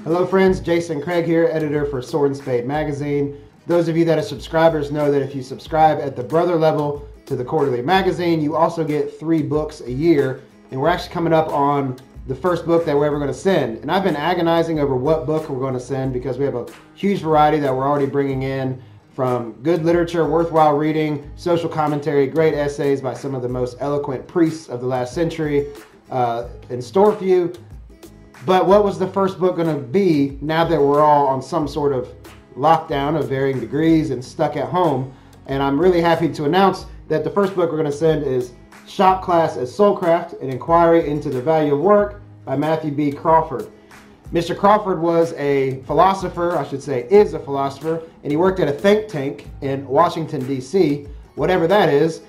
Hello friends, Jason Craig here, editor for Sword&Spade magazine. Those of you that are subscribers know that if you subscribe at the brother level to the quarterly magazine, you also get 3 books a year. And we're actually coming up on the first book that we're ever going to send. And I've been agonizing over what book we're going to send because we have a huge variety that we're already bringing in, from good literature, worthwhile reading, social commentary, great essays by some of the most eloquent priests of the last century in store for you. But what was the first book going to be now that we're all on some sort of lockdown of varying degrees and stuck at home? And I'm really happy to announce that the first book we're going to send is Shop Class as Soulcraft, an Inquiry into the Value of Work by Matthew B. Crawford. Mr. Crawford was a philosopher, I should say is a philosopher, and he worked at a think tank in Washington, D.C., whatever that is,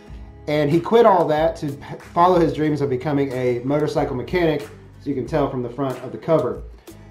and he quit all that to follow his dreams of becoming a motorcycle mechanic, so you can tell from the front of the cover.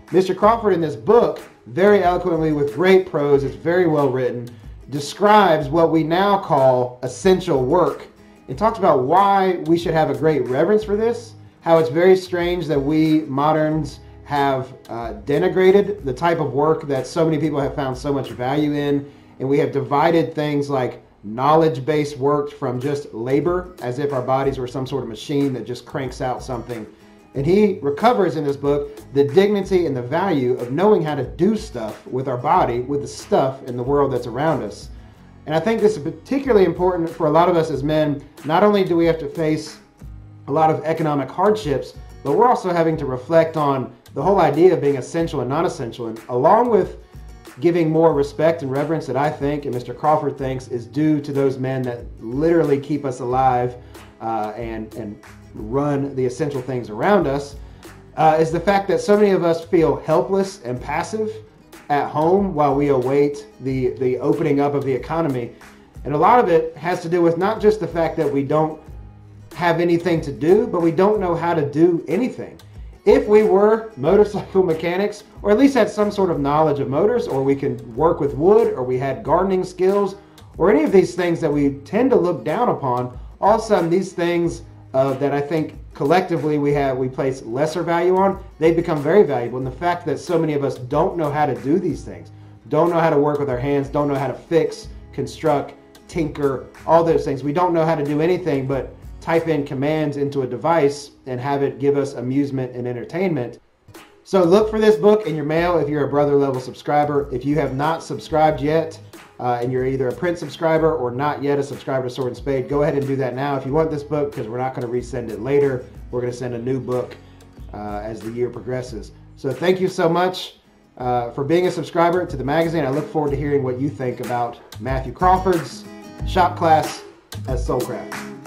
Mr. Crawford in this book, very eloquently with great prose, it's very well written, describes what we now call essential work and talks about why we should have a great reverence for this, how it's very strange that we moderns have denigrated the type of work that so many people have found so much value in, and we have divided things like knowledge-based work from just labor, as if our bodies were some sort of machine that just cranks out something. And he recovers in this book the dignity and the value of knowing how to do stuff with our body, with the stuff in the world that's around us. And I think this is particularly important for a lot of us as men. Not only do we have to face a lot of economic hardships, but we're also having to reflect on the whole idea of being essential and non-essential. And along with giving more respect and reverence that I think, and Mr. Crawford thinks, is due to those men that literally keep us alive and run the essential things around us, is the fact that so many of us feel helpless and passive at home while we await the opening up of the economy. And a lot of it has to do with not just the fact that we don't have anything to do, but we don't know how to do anything. If we were motorcycle mechanics, or at least had some sort of knowledge of motors, or we can work with wood, or we had gardening skills, or any of these things that we tend to look down upon, all of a sudden these things that I think collectively we place lesser value on, they become very valuable. And the fact that so many of us don't know how to do these things, don't know how to work with our hands, don't know how to fix, construct, tinker, all those things. We don't know how to do anything but type in commands into a device and have it give us amusement and entertainment. So look for this book in your mail if you're a brother level subscriber. If you have not subscribed yet, and you're either a print subscriber or not yet a subscriber to Sword&Spade, go ahead and do that now if you want this book, because we're not going to resend it later. We're going to send a new book as the year progresses. So thank you so much for being a subscriber to the magazine. I look forward to hearing what you think about Matthew Crawford's Shop Class as Soulcraft.